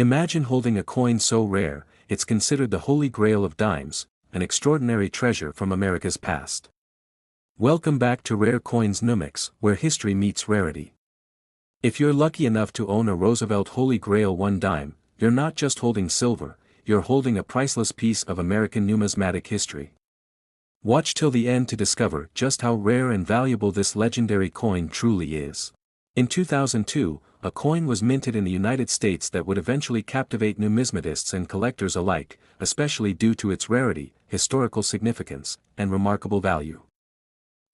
Imagine holding a coin so rare, it's considered the holy grail of dimes, an extraordinary treasure from America's past. Welcome back to rarecoinsnumics, where history meets rarity. If you're lucky enough to own a Roosevelt Holy Grail One Dime, you're not just holding silver, you're holding a priceless piece of American numismatic history. Watch till the end to discover just how rare and valuable this legendary coin truly is. In 2002, a coin was minted in the United States that would eventually captivate numismatists and collectors alike, especially due to its rarity, historical significance, and remarkable value.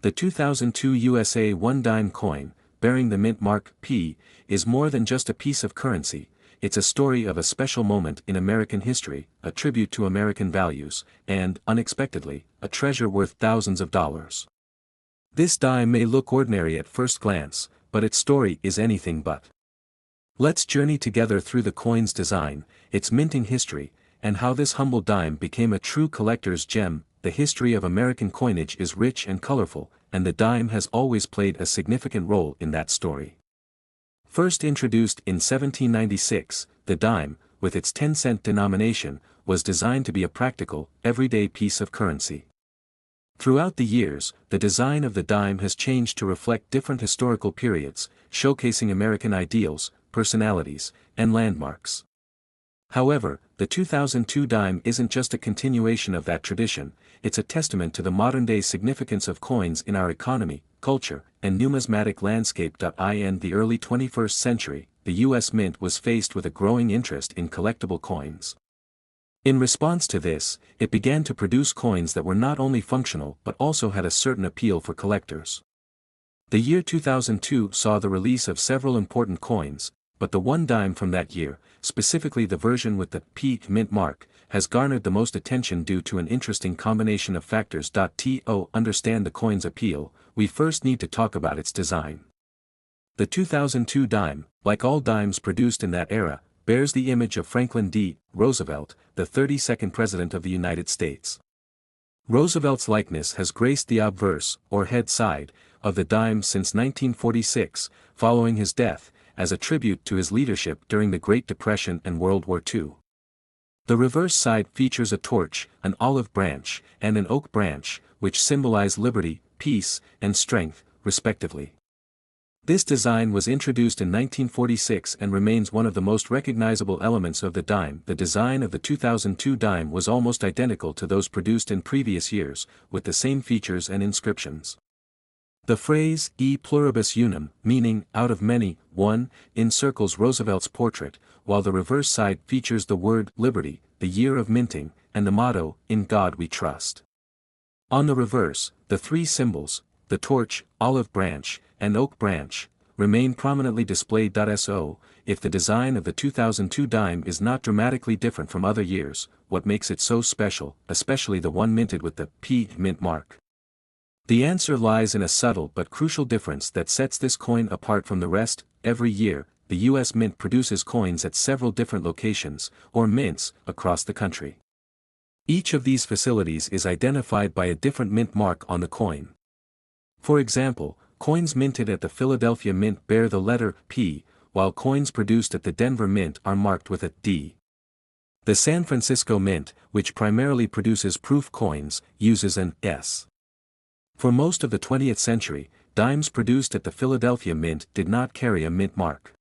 The 2002 USA One Dime coin, bearing the mint mark P, is more than just a piece of currency, it's a story of a special moment in American history, a tribute to American values, and, unexpectedly, a treasure worth thousands of dollars. This dime may look ordinary at first glance, but its story is anything but. Let's journey together through the coin's design, its minting history, and how this humble dime became a true collector's gem. The history of American coinage is rich and colorful, and the dime has always played a significant role in that story. First introduced in 1796, the dime, with its 10-cent denomination, was designed to be a practical, everyday piece of currency. Throughout the years, the design of the dime has changed to reflect different historical periods, showcasing American ideals, personalities, and landmarks. However, the 2002 dime isn't just a continuation of that tradition, it's a testament to the modern-day significance of coins in our economy, culture, and numismatic landscape. In the early 21st century, the U.S. Mint was faced with a growing interest in collectible coins. In response to this, it began to produce coins that were not only functional but also had a certain appeal for collectors. The year 2002 saw the release of several important coins, but the one dime from that year, specifically the version with the P mint mark, has garnered the most attention due to an interesting combination of factors. To understand the coin's appeal, we first need to talk about its design. The 2002 dime, like all dimes produced in that era, bears the image of Franklin D. Roosevelt, the 32nd President of the United States. Roosevelt's likeness has graced the obverse, or head side, of the dime since 1946, following his death, as a tribute to his leadership during the Great Depression and World War II. The reverse side features a torch, an olive branch, and an oak branch, which symbolize liberty, peace, and strength, respectively. This design was introduced in 1946 and remains one of the most recognizable elements of the dime. The design of the 2002 dime was almost identical to those produced in previous years, with the same features and inscriptions. The phrase, e pluribus unum, meaning, out of many, one, encircles Roosevelt's portrait, while the reverse side features the word, liberty, the year of minting, and the motto, in God we trust. On the reverse, the three symbols, the torch, olive branch, and oak branch, remain prominently displayed. So, if the design of the 2002 dime is not dramatically different from other years, what makes it so special, especially the one minted with the P mint mark? The answer lies in a subtle but crucial difference that sets this coin apart from the rest. Every year, the U.S. Mint produces coins at several different locations, or mints, across the country. Each of these facilities is identified by a different mint mark on the coin. For example, coins minted at the Philadelphia Mint bear the letter P, while coins produced at the Denver Mint are marked with a D. The San Francisco Mint, which primarily produces proof coins, uses an S. For most of the 20th century, dimes produced at the Philadelphia Mint did not carry a mint mark.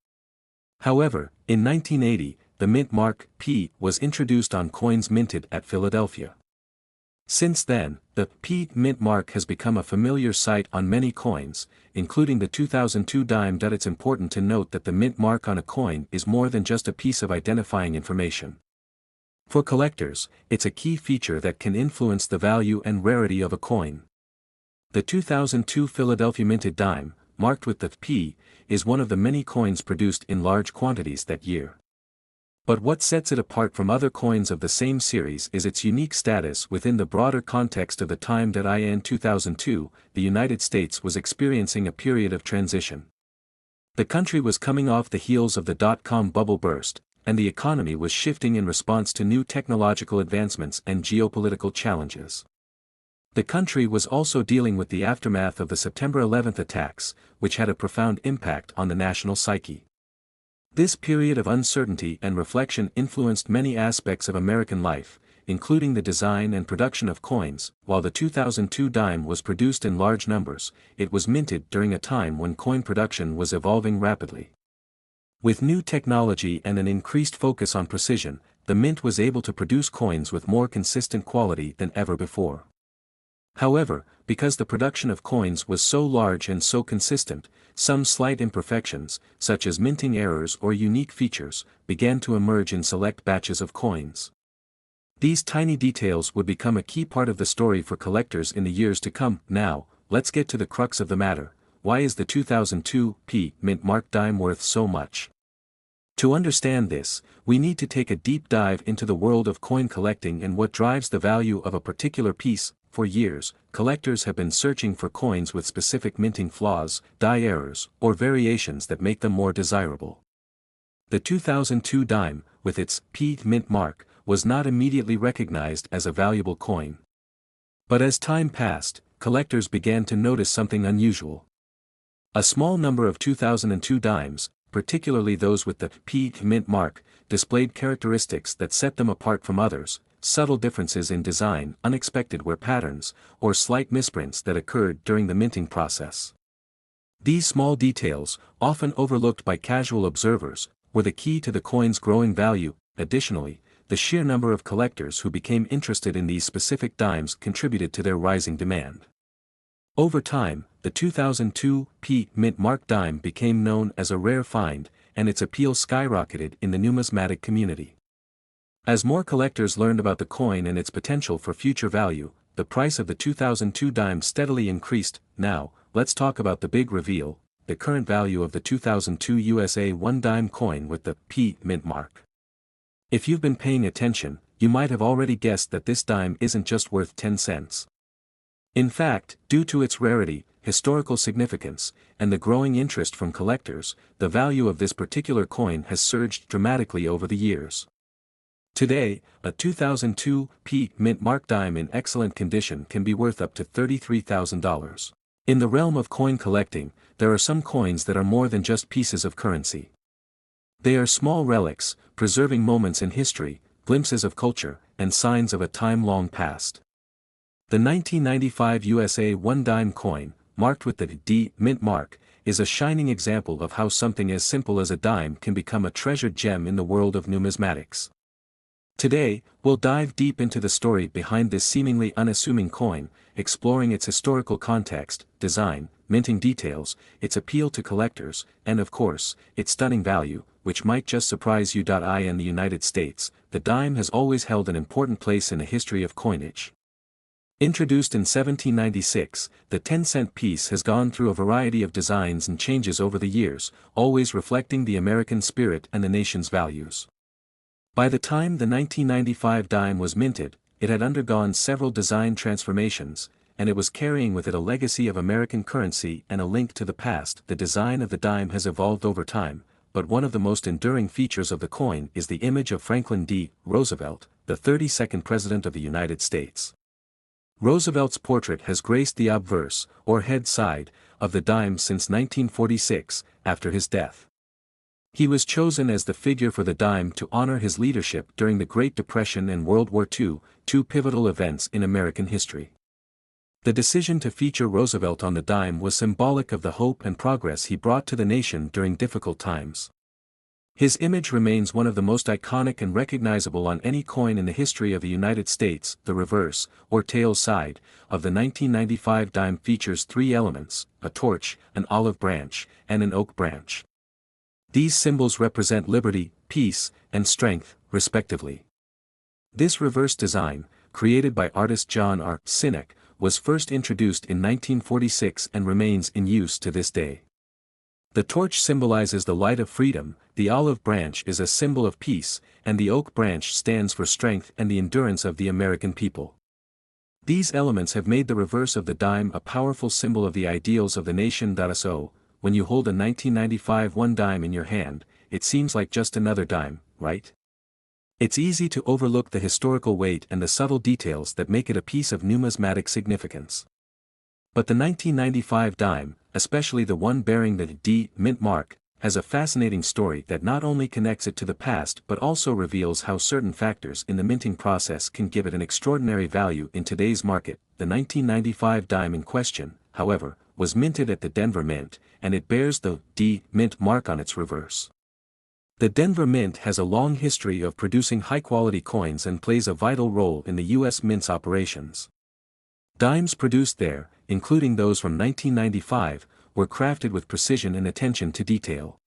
However, in 1980, the mint mark P was introduced on coins minted at Philadelphia. Since then, the P mint mark has become a familiar sight on many coins, including the 2002 dime. It's important to note that the mint mark on a coin is more than just a piece of identifying information. For collectors, it's a key feature that can influence the value and rarity of a coin. The 2002 Philadelphia minted dime, marked with the P, is one of the many coins produced in large quantities that year. But what sets it apart from other coins of the same series is its unique status within the broader context of the time. In 2002, the United States was experiencing a period of transition. The country was coming off the heels of the dot-com bubble burst, and the economy was shifting in response to new technological advancements and geopolitical challenges. The country was also dealing with the aftermath of the September 11 attacks, which had a profound impact on the national psyche. This period of uncertainty and reflection influenced many aspects of American life, including the design and production of coins. While the 2002 dime was produced in large numbers, it was minted during a time when coin production was evolving rapidly. With new technology and an increased focus on precision, the mint was able to produce coins with more consistent quality than ever before. However, because the production of coins was so large and so consistent, some slight imperfections, such as minting errors or unique features, began to emerge in select batches of coins. These tiny details would become a key part of the story for collectors in the years to come. Now, let's get to the crux of the matter. Why is the 2002 mint mark dime worth so much? To understand this, we need to take a deep dive into the world of coin collecting and what drives the value of a particular piece. For years, collectors have been searching for coins with specific minting flaws, die errors, or variations that make them more desirable. The 2002 dime, with its mint mark, was not immediately recognized as a valuable coin. But as time passed, collectors began to notice something unusual. A small number of 2002 dimes, particularly those with the mint mark, displayed characteristics that set them apart from others: subtle differences in design, unexpected wear patterns, or slight misprints that occurred during the minting process. These small details, often overlooked by casual observers, were the key to the coin's growing value. Additionally, the sheer number of collectors who became interested in these specific dimes contributed to their rising demand. Over time, the 2002 mint mark dime became known as a rare find, and its appeal skyrocketed in the numismatic community. As more collectors learned about the coin and its potential for future value, the price of the 2002 dime steadily increased. Now, let's talk about the big reveal: the current value of the 2002 USA One Dime coin with the mint mark. If you've been paying attention, you might have already guessed that this dime isn't just worth 10 cents. In fact, due to its rarity, historical significance, and the growing interest from collectors, the value of this particular coin has surged dramatically over the years. Today, a 2002 mint mark dime in excellent condition can be worth up to $33,000. In the realm of coin collecting, there are some coins that are more than just pieces of currency. They are small relics, preserving moments in history, glimpses of culture, and signs of a time long past. The 1995 USA One Dime coin, marked with the mint mark, is a shining example of how something as simple as a dime can become a treasured gem in the world of numismatics. Today, we'll dive deep into the story behind this seemingly unassuming coin, exploring its historical context, design, minting details, its appeal to collectors, and of course, its stunning value, which might just surprise you. In the United States, the dime has always held an important place in the history of coinage. Introduced in 1796, the 10-cent piece has gone through a variety of designs and changes over the years, always reflecting the American spirit and the nation's values. By the time the 1995 dime was minted, it had undergone several design transformations, and it was carrying with it a legacy of American currency and a link to the past. The design of the dime has evolved over time, but one of the most enduring features of the coin is the image of Franklin D. Roosevelt, the 32nd President of the United States. Roosevelt's portrait has graced the obverse, or head side, of the dime since 1946, after his death. He was chosen as the figure for the dime to honor his leadership during the Great Depression and World War II, two pivotal events in American history. The decision to feature Roosevelt on the dime was symbolic of the hope and progress he brought to the nation during difficult times. His image remains one of the most iconic and recognizable on any coin in the history of the United States. The reverse, or tail side, of the 1995 dime features three elements: a torch, an olive branch, and an oak branch. These symbols represent liberty, peace, and strength, respectively. This reverse design, created by artist John R. Sinek, was first introduced in 1946 and remains in use to this day. The torch symbolizes the light of freedom, the olive branch is a symbol of peace, and the oak branch stands for strength and the endurance of the American people. These elements have made the reverse of the dime a powerful symbol of the ideals of the nation. So, when you hold a 1995 One Dime in your hand, it seems like just another dime, right? It's easy to overlook the historical weight and the subtle details that make it a piece of numismatic significance. But the 1995 dime, especially the one bearing the mint mark, has a fascinating story that not only connects it to the past but also reveals how certain factors in the minting process can give it an extraordinary value in today's market. The 1995 dime in question, however, was minted at the Denver Mint, and it bears the D Mint mark on its reverse. The Denver Mint has a long history of producing high-quality coins and plays a vital role in the U.S. Mint's operations. Dimes produced there, including those from 1995, were crafted with precision and attention to detail.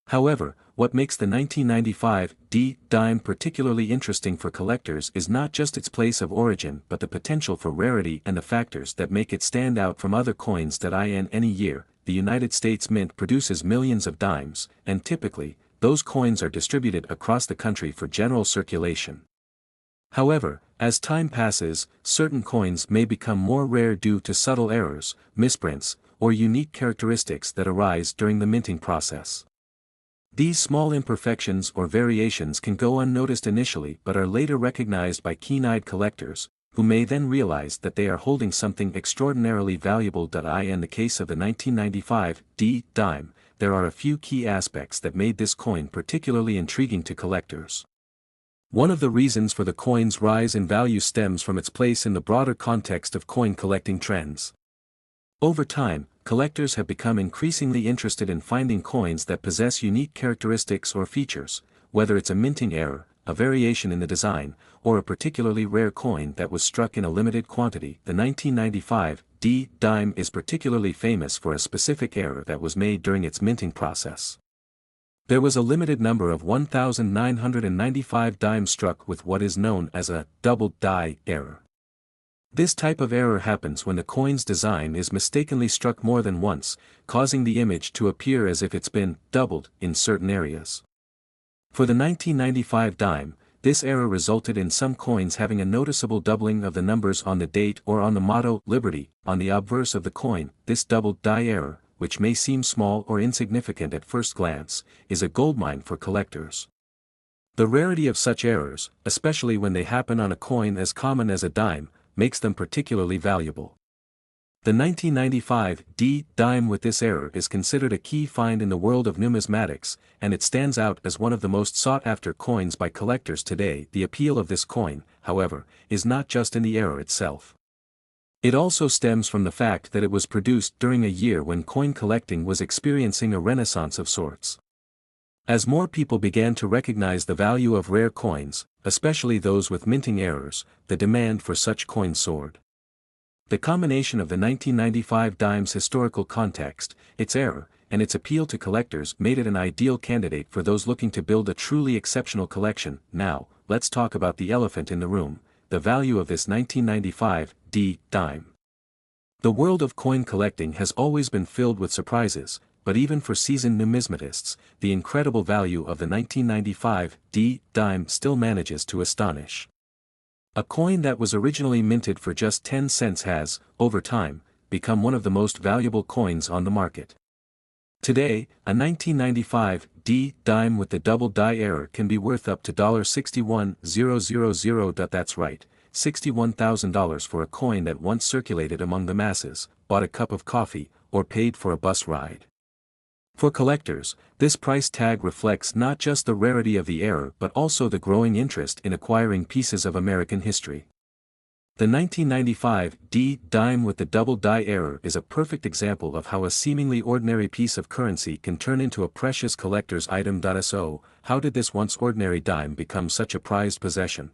However, what makes the 1995 D dime particularly interesting for collectors is not just its place of origin but the potential for rarity and the factors that make it stand out from other coins that in any year. The United States Mint produces millions of dimes, and typically, those coins are distributed across the country for general circulation. However, as time passes, certain coins may become more rare due to subtle errors, misprints, or unique characteristics that arise during the minting process. These small imperfections or variations can go unnoticed initially but are later recognized by keen-eyed collectors, who may then realize that they are holding something extraordinarily valuable. In the case of the 1995 D dime, there are a few key aspects that made this coin particularly intriguing to collectors. One of the reasons for the coin's rise in value stems from its place in the broader context of coin collecting trends. Over time, collectors have become increasingly interested in finding coins that possess unique characteristics or features, whether it's a minting error, a variation in the design, or a particularly rare coin that was struck in a limited quantity. The 1995 D dime is particularly famous for a specific error that was made during its minting process. There was a limited number of 1,995 dimes struck with what is known as a double die error. This type of error happens when the coin's design is mistakenly struck more than once, causing the image to appear as if it's been doubled in certain areas. For the 1995 dime, this error resulted in some coins having a noticeable doubling of the numbers on the date or on the motto Liberty on the obverse of the coin. This double die error, which may seem small or insignificant at first glance, is a goldmine for collectors. The rarity of such errors, especially when they happen on a coin as common as a dime, makes them particularly valuable. The 1995 D dime with this error is considered a key find in the world of numismatics, and it stands out as one of the most sought-after coins by collectors today. The appeal of this coin, however, is not just in the error itself. It also stems from the fact that it was produced during a year when coin collecting was experiencing a renaissance of sorts. As more people began to recognize the value of rare coins, especially those with minting errors, the demand for such coins soared. The combination of the 1995 dime's historical context, its error, and its appeal to collectors made it an ideal candidate for those looking to build a truly exceptional collection. Now, let's talk about the elephant in the room, the value of this 1995 D dime. The world of coin collecting has always been filled with surprises, but even for seasoned numismatists, the incredible value of the 1995 D dime still manages to astonish. A coin that was originally minted for just 10 cents has, over time, become one of the most valuable coins on the market. Today, a 1995 D dime with the double die error can be worth up to $61,000. That's right, $61,000 for a coin that once circulated among the masses, bought a cup of coffee, or paid for a bus ride. For collectors, this price tag reflects not just the rarity of the error but also the growing interest in acquiring pieces of American history. The 1995 D dime with the double die error is a perfect example of how a seemingly ordinary piece of currency can turn into a precious collector's item. So, how did this once ordinary dime become such a prized possession?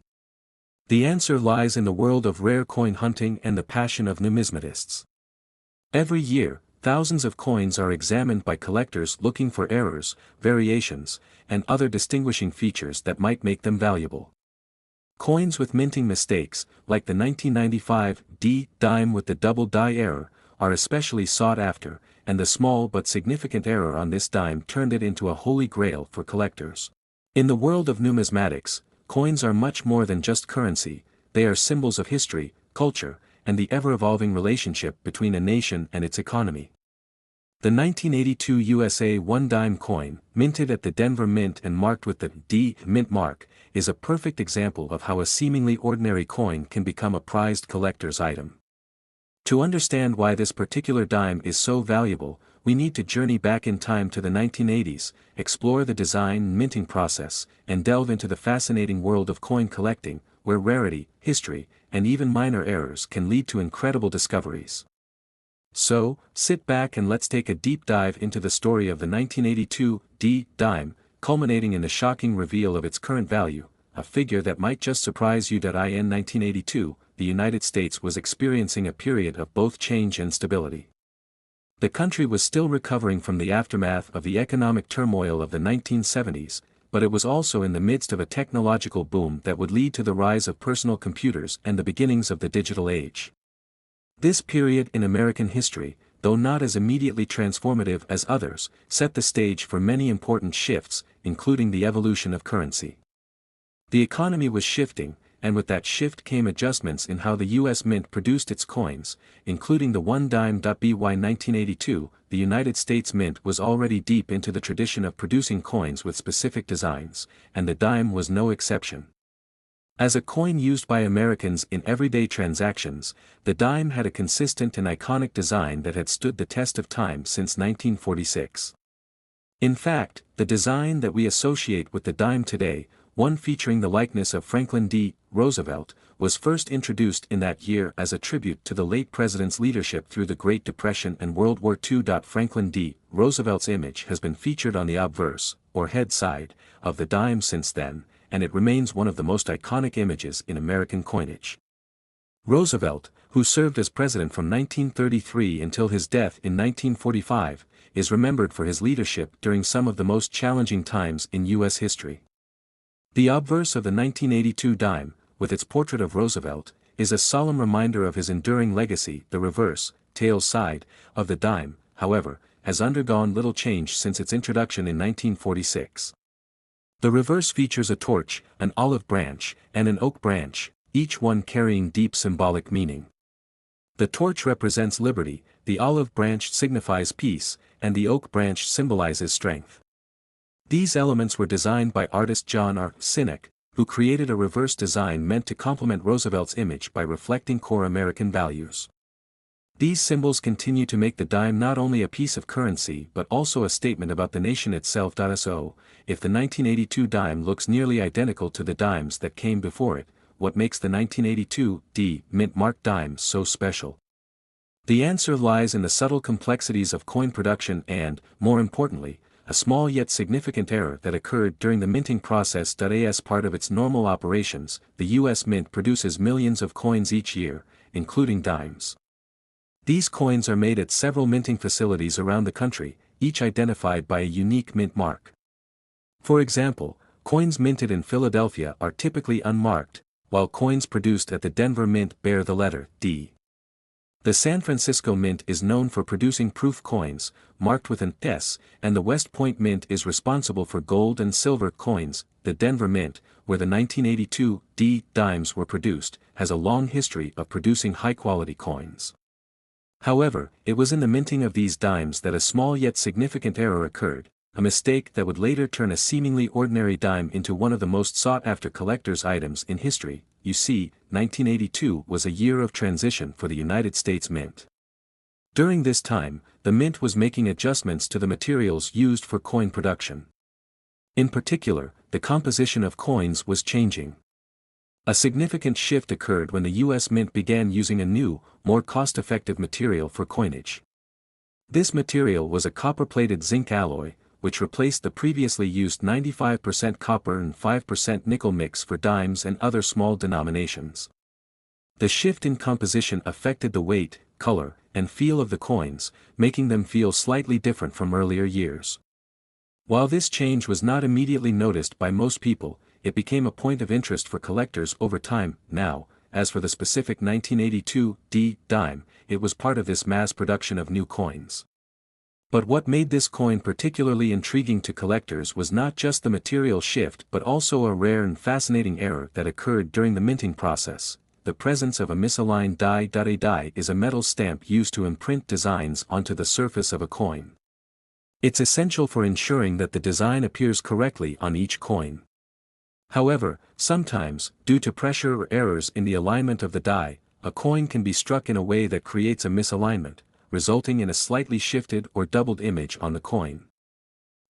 The answer lies in the world of rare coin hunting and the passion of numismatists. Every year, thousands of coins are examined by collectors looking for errors, variations, and other distinguishing features that might make them valuable. Coins with minting mistakes, like the 1995 D dime with the double die error, are especially sought after, and the small but significant error on this dime turned it into a holy grail for collectors. In the world of numismatics, coins are much more than just currency. They are symbols of history, culture, and the ever-evolving relationship between a nation and its economy. The 1982 USA One Dime coin, minted at the Denver Mint and marked with the D Mint mark, is a perfect example of how a seemingly ordinary coin can become a prized collector's item. To understand why this particular dime is so valuable, we need to journey back in time to the 1980s, explore the design and minting process, and delve into the fascinating world of coin collecting, where rarity, history, and even minor errors can lead to incredible discoveries. So, sit back and let's take a deep dive into the story of the 1982 dime, culminating in the shocking reveal of its current value, a figure that might just surprise you. In 1982, the United States was experiencing a period of both change and stability. The country was still recovering from the aftermath of the economic turmoil of the 1970s, but it was also in the midst of a technological boom that would lead to the rise of personal computers and the beginnings of the digital age. This period in American history, though not as immediately transformative as others, set the stage for many important shifts, including the evolution of currency. The economy was shifting, and with that shift came adjustments in how the U.S. Mint produced its coins, including the One Dime. By 1982, the United States Mint was already deep into the tradition of producing coins with specific designs, and the dime was no exception. As a coin used by Americans in everyday transactions, the dime had a consistent and iconic design that had stood the test of time since 1946. In fact, the design that we associate with the dime today, one featuring the likeness of Franklin D. Roosevelt, was first introduced in that year as a tribute to the late president's leadership through the Great Depression and World War II. Franklin D. Roosevelt's image has been featured on the obverse, or head side, of the dime since then, and it remains one of the most iconic images in American coinage. Roosevelt, who served as president from 1933 until his death in 1945, is remembered for his leadership during some of the most challenging times in U.S. history. The obverse of the 1982 dime, with its portrait of Roosevelt, is a solemn reminder of his enduring legacy. The reverse, tail side, of the dime, however, has undergone little change since its introduction in 1946. The reverse features a torch, an olive branch, and an oak branch, each one carrying deep symbolic meaning. The torch represents liberty, the olive branch signifies peace, and the oak branch symbolizes strength. These elements were designed by artist John R. Sinek, who created a reverse design meant to complement Roosevelt's image by reflecting core American values. These symbols continue to make the dime not only a piece of currency but also a statement about the nation itself. So, if the 1982 dime looks nearly identical to the dimes that came before it, what makes the 1982 mint-marked dime so special? The answer lies in the subtle complexities of coin production and, more importantly, a small yet significant error that occurred during the minting process. As part of its normal operations, the U.S. Mint produces millions of coins each year, including dimes. These coins are made at several minting facilities around the country, each identified by a unique mint mark. For example, coins minted in Philadelphia are typically unmarked, while coins produced at the Denver Mint bear the letter D. The San Francisco Mint is known for producing proof coins, marked with an S, and the West Point Mint is responsible for gold and silver coins. The Denver Mint, where the 1982 dimes were produced, has a long history of producing high-quality coins. However, it was in the minting of these dimes that a small yet significant error occurred, a mistake that would later turn a seemingly ordinary dime into one of the most sought-after collector's items in history. You see, 1982 was a year of transition for the United States Mint. During this time, the Mint was making adjustments to the materials used for coin production. In particular, the composition of coins was changing. A significant shift occurred when the U.S. Mint began using a new, more cost-effective material for coinage. This material was a copper-plated zinc alloy, which replaced the previously used 95% copper and 5% nickel mix for dimes and other small denominations. The shift in composition affected the weight, color, and feel of the coins, making them feel slightly different from earlier years. While this change was not immediately noticed by most people, it became a point of interest for collectors over time. Now, as for the specific 1982 dime, it was part of this mass production of new coins. But what made this coin particularly intriguing to collectors was not just the material shift but also a rare and fascinating error that occurred during the minting process: the presence of a misaligned die. A die is a metal stamp used to imprint designs onto the surface of a coin. It's essential for ensuring that the design appears correctly on each coin. However, sometimes, due to pressure or errors in the alignment of the die, a coin can be struck in a way that creates a misalignment, resulting in a slightly shifted or doubled image on the coin.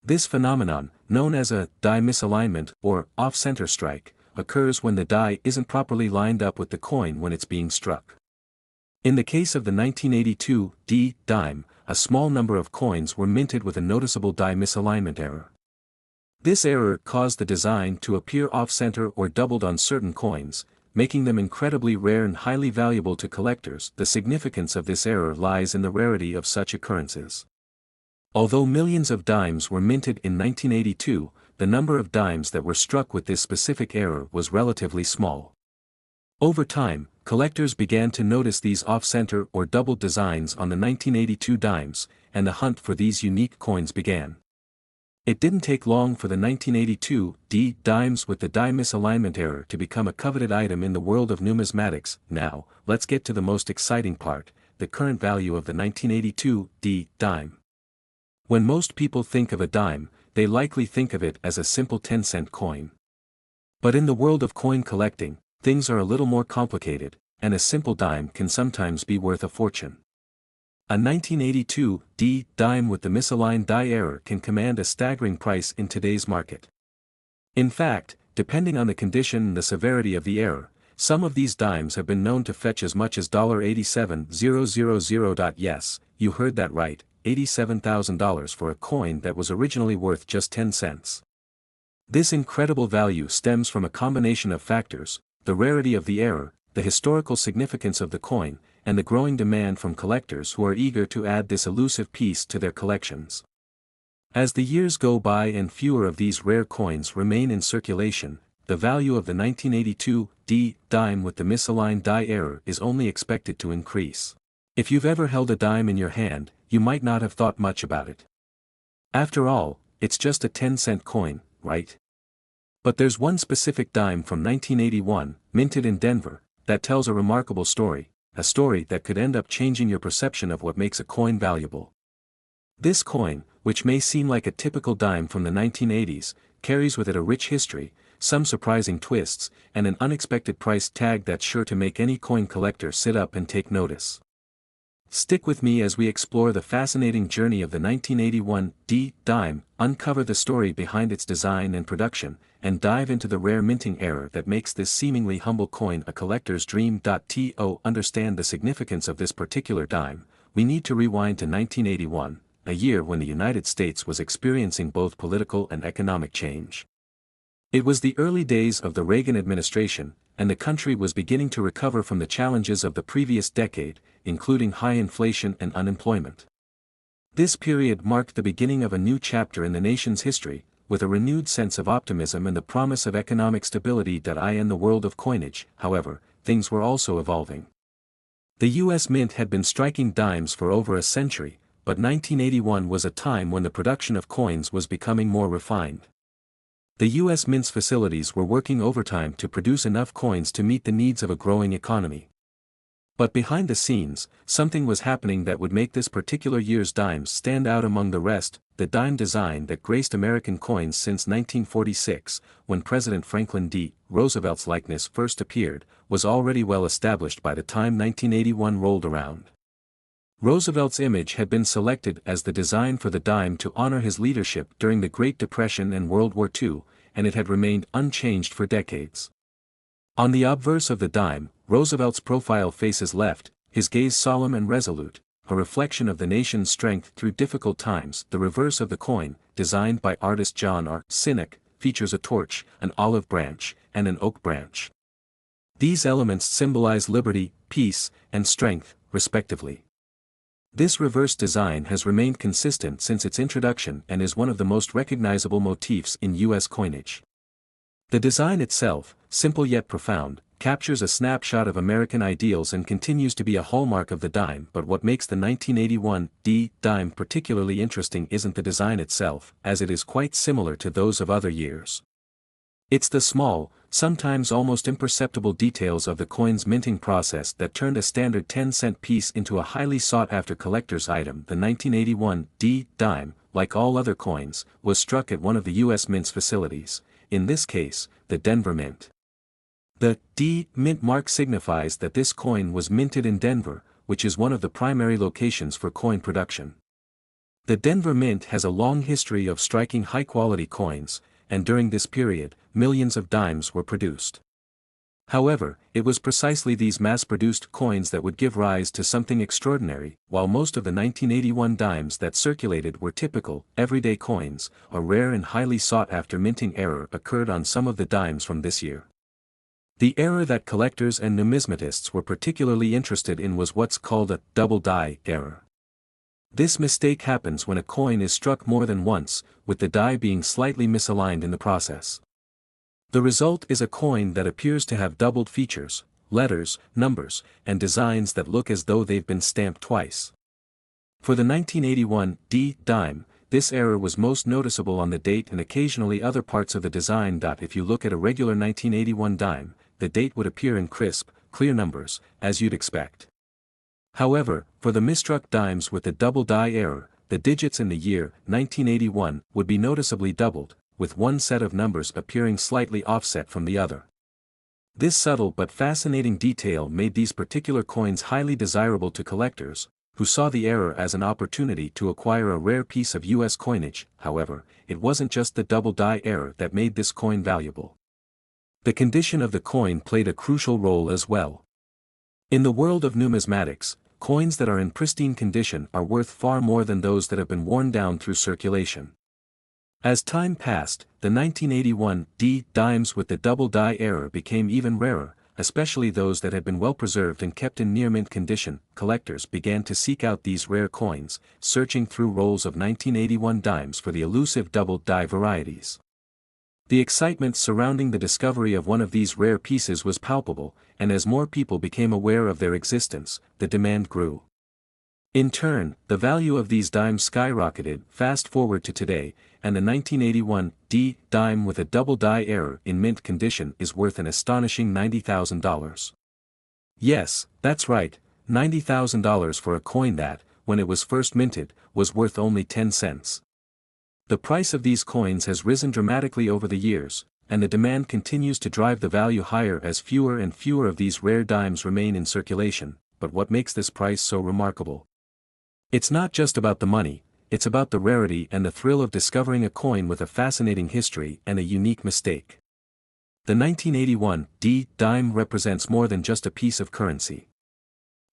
This phenomenon, known as a die misalignment or off-center strike, occurs when the die isn't properly lined up with the coin when it's being struck. In the case of the 1982 D dime, a small number of coins were minted with a noticeable die misalignment error. This error caused the design to appear off-center or doubled on certain coins, making them incredibly rare and highly valuable to collectors. The significance of this error lies in the rarity of such occurrences. Although millions of dimes were minted in 1982, the number of dimes that were struck with this specific error was relatively small. Over time, collectors began to notice these off-center or doubled designs on the 1982 dimes, and the hunt for these unique coins began. It didn't take long for the 1982 D dimes with the die misalignment error to become a coveted item in the world of numismatics. Now, let's get to the most exciting part, the current value of the 1982 D dime. When most people think of a dime, they likely think of it as a simple 10-cent coin. But in the world of coin collecting, things are a little more complicated, and a simple dime can sometimes be worth a fortune. A 1982 D dime with the misaligned die error can command a staggering price in today's market. In fact, depending on the condition and the severity of the error, some of these dimes have been known to fetch as much as $87,000. Yes, you heard that right, $87,000 for a coin that was originally worth just 10 cents. This incredible value stems from a combination of factors: the rarity of the error, the historical significance of the coin, and the growing demand from collectors who are eager to add this elusive piece to their collections. As the years go by and fewer of these rare coins remain in circulation, the value of the 1982 D dime with the misaligned die error is only expected to increase. If you've ever held a dime in your hand, you might not have thought much about it. After all, it's just a 10-cent coin, right? But there's one specific dime from 1981, minted in Denver, that tells a remarkable story, a story that could end up changing your perception of what makes a coin valuable. This coin, which may seem like a typical dime from the 1980s, carries with it a rich history, some surprising twists, and an unexpected price tag that's sure to make any coin collector sit up and take notice. Stick with me as we explore the fascinating journey of the 1981 D dime, uncover the story behind its design and production, and dive into the rare minting error that makes this seemingly humble coin a collector's dream. To understand the significance of this particular dime, we need to rewind to 1981, a year when the United States was experiencing both political and economic change. It was the early days of the Reagan administration, and the country was beginning to recover from the challenges of the previous decade, including high inflation and unemployment. This period marked the beginning of a new chapter in the nation's history, with a renewed sense of optimism and the promise of economic stability. In the world of coinage, however, things were also evolving. The U.S. Mint had been striking dimes for over a century, but 1981 was a time when the production of coins was becoming more refined. The U.S. Mint's facilities were working overtime to produce enough coins to meet the needs of a growing economy. But behind the scenes, something was happening that would make this particular year's dimes stand out among the rest. The dime design that graced American coins since 1946, when President Franklin D. Roosevelt's likeness first appeared, was already well established by the time 1981 rolled around. Roosevelt's image had been selected as the design for the dime to honor his leadership during the Great Depression and World War II, and it had remained unchanged for decades. On the obverse of the dime, Roosevelt's profile faces left, his gaze solemn and resolute, a reflection of the nation's strength through difficult times. The reverse of the coin, designed by artist John R. Sinek, features a torch, an olive branch, and an oak branch. These elements symbolize liberty, peace, and strength, respectively. This reverse design has remained consistent since its introduction and is one of the most recognizable motifs in U.S. coinage. The design itself, simple yet profound, captures a snapshot of American ideals and continues to be a hallmark of the dime. But what makes the 1981 D dime particularly interesting isn't the design itself, as it is quite similar to those of other years. It's the small, sometimes almost imperceptible details of the coin's minting process that turned a standard 10-cent piece into a highly sought-after collector's item. The 1981 D dime, like all other coins, was struck at one of the U.S. Mint's facilities, in this case, the Denver Mint. The D Mint mark signifies that this coin was minted in Denver, which is one of the primary locations for coin production. The Denver Mint has a long history of striking high-quality coins, and during this period, millions of dimes were produced. However, it was precisely these mass-produced coins that would give rise to something extraordinary. While most of the 1981 dimes that circulated were typical, everyday coins, a rare and highly sought-after minting error occurred on some of the dimes from this year. The error that collectors and numismatists were particularly interested in was what's called a double die error. This mistake happens when a coin is struck more than once, with the die being slightly misaligned in the process. The result is a coin that appears to have doubled features, letters, numbers, and designs that look as though they've been stamped twice. For the 1981 dime, this error was most noticeable on the date and occasionally other parts of the design. If you look at a regular 1981 dime, the date would appear in crisp, clear numbers, as you'd expect. However, for the misstruck dimes with the double die error, the digits in the year 1981 would be noticeably doubled, with one set of numbers appearing slightly offset from the other. This subtle but fascinating detail made these particular coins highly desirable to collectors, who saw the error as an opportunity to acquire a rare piece of U.S. coinage. However, it wasn't just the double die error that made this coin valuable. The condition of the coin played a crucial role as well. In the world of numismatics, coins that are in pristine condition are worth far more than those that have been worn down through circulation. As time passed, the 1981 dimes with the double die error became even rarer, especially those that had been well preserved and kept in near mint condition. Collectors began to seek out these rare coins, searching through rolls of 1981 dimes for the elusive double die varieties. The excitement surrounding the discovery of one of these rare pieces was palpable, and as more people became aware of their existence, the demand grew. In turn, the value of these dimes skyrocketed. Fast forward to today, and the 1981 dime with a double die error in mint condition is worth an astonishing $90,000. Yes, that's right, $90,000 for a coin that, when it was first minted, was worth only 10 cents. The price of these coins has risen dramatically over the years, and the demand continues to drive the value higher as fewer and fewer of these rare dimes remain in circulation. But what makes this price so remarkable? It's not just about the money, it's about the rarity and the thrill of discovering a coin with a fascinating history and a unique mistake. The 1981 dime represents more than just a piece of currency.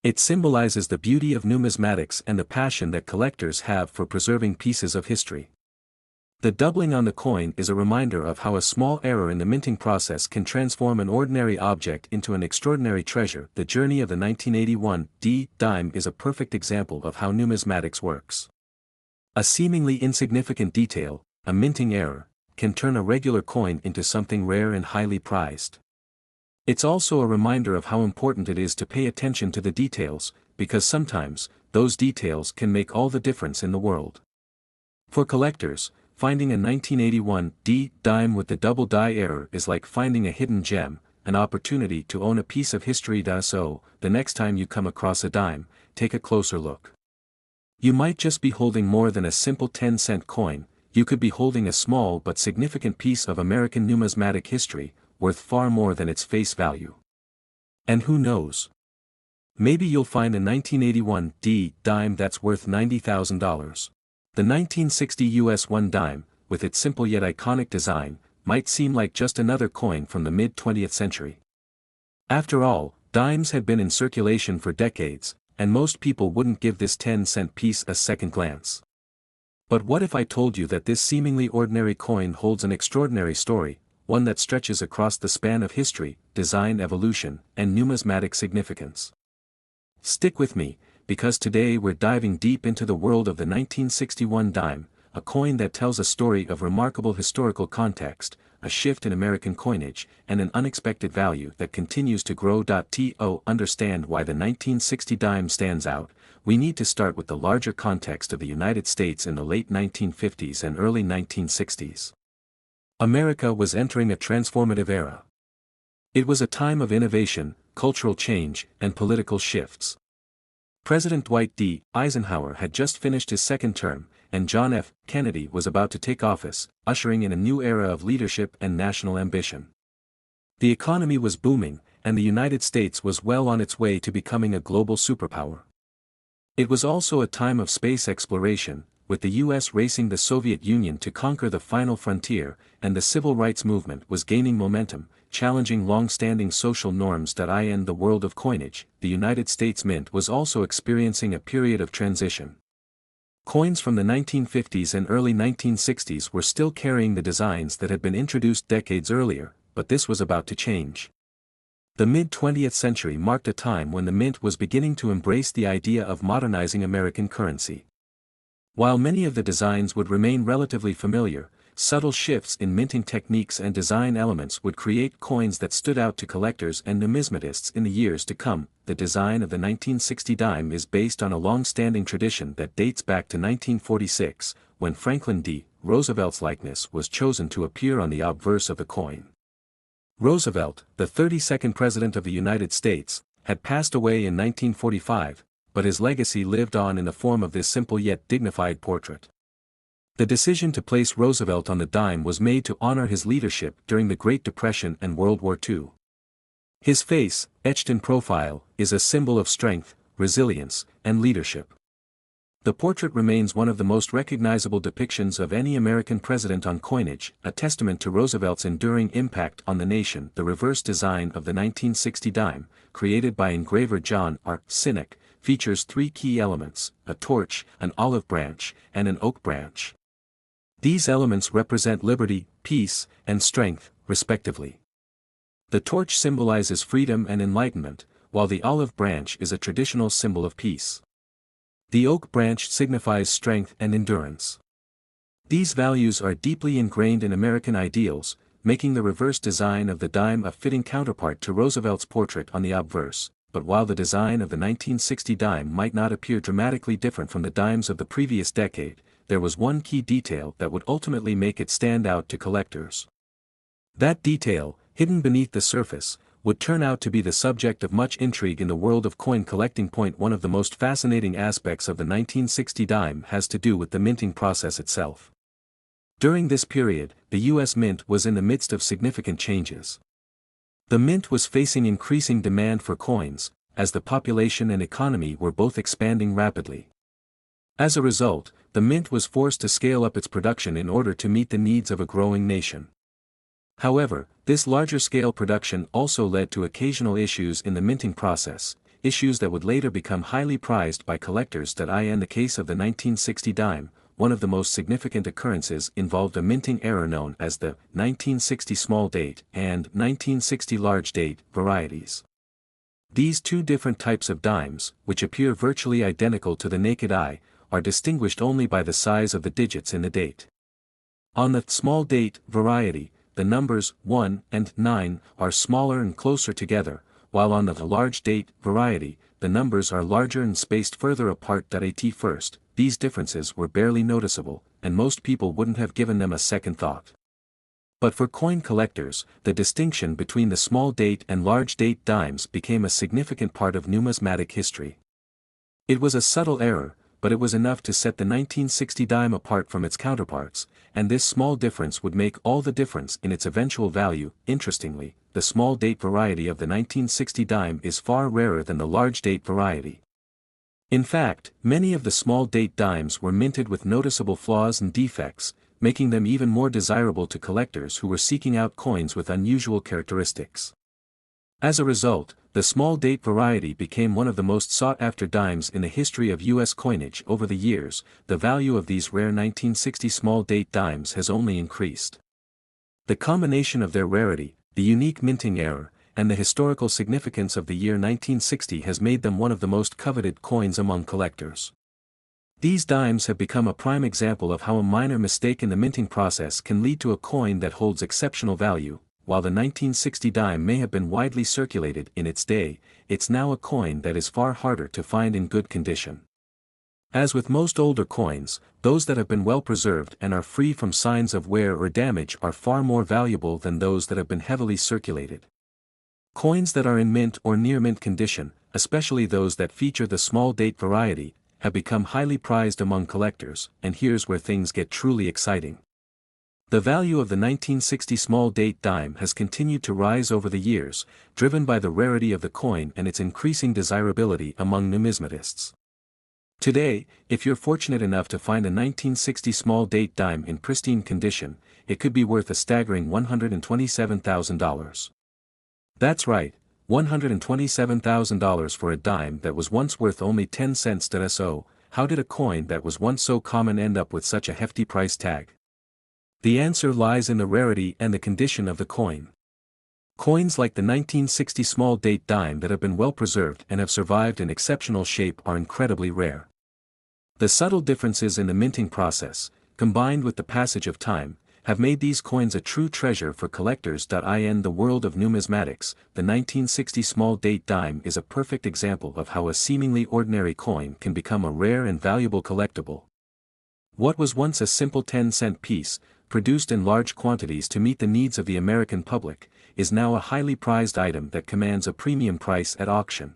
It symbolizes the beauty of numismatics and the passion that collectors have for preserving pieces of history. The doubling on the coin is a reminder of how a small error in the minting process can transform an ordinary object into an extraordinary treasure. The journey of the 1981 dime is a perfect example of how numismatics works. A seemingly insignificant detail, a minting error, can turn a regular coin into something rare and highly prized. It's also a reminder of how important it is to pay attention to the details, because sometimes, those details can make all the difference in the world. For collectors, finding a 1981 dime with the double die error is like finding a hidden gem, an opportunity to own a piece of history. So, the next time you come across a dime, take a closer look. You might just be holding more than a simple 10-cent coin, you could be holding a small but significant piece of American numismatic history, worth far more than its face value. And who knows? Maybe you'll find a 1981 dime that's worth $90,000. The 1960 US One Dime, with its simple yet iconic design, might seem like just another coin from the mid-20th century. After all, dimes had been in circulation for decades, and most people wouldn't give this 10-cent piece a second glance. But what if I told you that this seemingly ordinary coin holds an extraordinary story, one that stretches across the span of history, design evolution, and numismatic significance? Stick with me, because today we're diving deep into the world of the 1961 dime, a coin that tells a story of remarkable historical context, a shift in American coinage, and an unexpected value that continues to grow. To understand why the 1960 dime stands out, we need to start with the larger context of the United States in the late 1950s and early 1960s. America was entering a transformative era. It was a time of innovation, cultural change, and political shifts. President Dwight D. Eisenhower had just finished his second term, and John F. Kennedy was about to take office, ushering in a new era of leadership and national ambition. The economy was booming, and the United States was well on its way to becoming a global superpower. It was also a time of space exploration, with the US racing the Soviet Union to conquer the final frontier, and the civil rights movement was gaining momentum, challenging long-standing social norms. In the world of coinage, the United States Mint was also experiencing a period of transition. Coins from the 1950s and early 1960s were still carrying the designs that had been introduced decades earlier, but this was about to change. The mid-20th century marked a time when the mint was beginning to embrace the idea of modernizing American currency. While many of the designs would remain relatively familiar, subtle shifts in minting techniques and design elements would create coins that stood out to collectors and numismatists in the years to come. The design of the 1960 dime is based on a long-standing tradition that dates back to 1946, when Franklin D. Roosevelt's likeness was chosen to appear on the obverse of the coin. Roosevelt, the 32nd President of the United States, had passed away in 1945, but his legacy lived on in the form of this simple yet dignified portrait. The decision to place Roosevelt on the dime was made to honor his leadership during the Great Depression and World War II. His face, etched in profile, is a symbol of strength, resilience, and leadership. The portrait remains one of the most recognizable depictions of any American president on coinage, a testament to Roosevelt's enduring impact on the nation. The reverse design of the 1960 dime, created by engraver John R. Sinek, features three key elements: a torch, an olive branch, and an oak branch. These elements represent liberty, peace, and strength, respectively. The torch symbolizes freedom and enlightenment, while the olive branch is a traditional symbol of peace. The oak branch signifies strength and endurance. These values are deeply ingrained in American ideals, making the reverse design of the dime a fitting counterpart to Roosevelt's portrait on the obverse. But while the design of the 1960 dime might not appear dramatically different from the dimes of the previous decade, there was one key detail that would ultimately make it stand out to collectors. That detail, hidden beneath the surface, would turn out to be the subject of much intrigue in the world of coin collecting. One of the most fascinating aspects of the 1960 dime has to do with the minting process itself. During this period, the U.S. Mint was in the midst of significant changes. The mint was facing increasing demand for coins, as the population and economy were both expanding rapidly. As a result, the mint was forced to scale up its production in order to meet the needs of a growing nation. However, this larger-scale production also led to occasional issues in the minting process, issues that would later become highly prized by collectors. In the case of the 1960 dime, one of the most significant occurrences involved a minting error known as the 1960 small date and 1960 large date varieties. These two different types of dimes, which appear virtually identical to the naked eye, are distinguished only by the size of the digits in the date. On the small date variety, the numbers 1 and 9 are smaller and closer together, while on the large date variety, the numbers are larger and spaced further apart. At first, these differences were barely noticeable, and most people wouldn't have given them a second thought. But for coin collectors, the distinction between the small date and large date dimes became a significant part of numismatic history. It was a subtle error, but it was enough to set the 1960 dime apart from its counterparts, and this small difference would make all the difference in its eventual value. Interestingly, the small date variety of the 1960 dime is far rarer than the large date variety. In fact, many of the small date dimes were minted with noticeable flaws and defects, making them even more desirable to collectors who were seeking out coins with unusual characteristics. As a result, the small date variety became one of the most sought-after dimes in the history of U.S. coinage. Over the years, the value of these rare 1960 small date dimes has only increased. The combination of their rarity, the unique minting error, and the historical significance of the year 1960 has made them one of the most coveted coins among collectors. These dimes have become a prime example of how a minor mistake in the minting process can lead to a coin that holds exceptional value. While the 1960 dime may have been widely circulated in its day, it's now a coin that is far harder to find in good condition. As with most older coins, those that have been well preserved and are free from signs of wear or damage are far more valuable than those that have been heavily circulated. Coins that are in mint or near mint condition, especially those that feature the small date variety, have become highly prized among collectors, and here's where things get truly exciting. The value of the 1960 small date dime has continued to rise over the years, driven by the rarity of the coin and its increasing desirability among numismatists. Today, if you're fortunate enough to find a 1960 small date dime in pristine condition, it could be worth a staggering $127,000. That's right, $127,000 for a dime that was once worth only 10 cents. So, how did a coin that was once so common end up with such a hefty price tag? The answer lies in the rarity and the condition of the coin. Coins like the 1960 small date dime that have been well preserved and have survived in exceptional shape are incredibly rare. The subtle differences in the minting process, combined with the passage of time, have made these coins a true treasure for collectors. In the world of numismatics, the 1960 small date dime is a perfect example of how a seemingly ordinary coin can become a rare and valuable collectible. What was once a simple 10-cent piece, produced in large quantities to meet the needs of the American public, is now a highly prized item that commands a premium price at auction.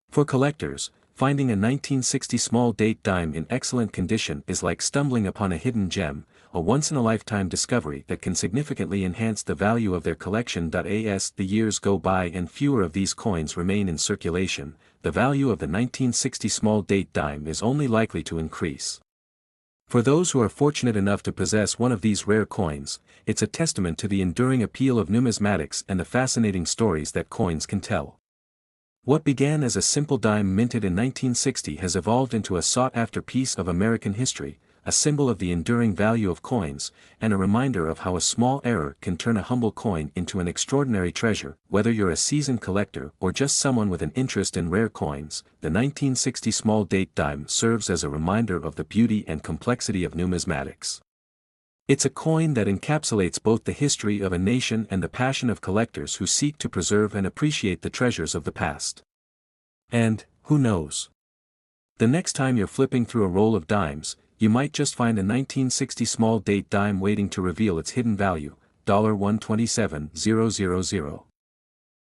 For collectors, finding a 1960 small date dime in excellent condition is like stumbling upon a hidden gem, a once-in-a-lifetime discovery that can significantly enhance the value of their collection. As the years go by and fewer of these coins remain in circulation, the value of the 1960 small date dime is only likely to increase. For those who are fortunate enough to possess one of these rare coins, it's a testament to the enduring appeal of numismatics and the fascinating stories that coins can tell. What began as a simple dime minted in 1960 has evolved into a sought-after piece of American history, a symbol of the enduring value of coins, and a reminder of how a small error can turn a humble coin into an extraordinary treasure. Whether you're a seasoned collector or just someone with an interest in rare coins, the 1960 small date dime serves as a reminder of the beauty and complexity of numismatics. It's a coin that encapsulates both the history of a nation and the passion of collectors who seek to preserve and appreciate the treasures of the past. And, who knows? The next time you're flipping through a roll of dimes, you might just find a 1960 small date dime waiting to reveal its hidden value, $127,000.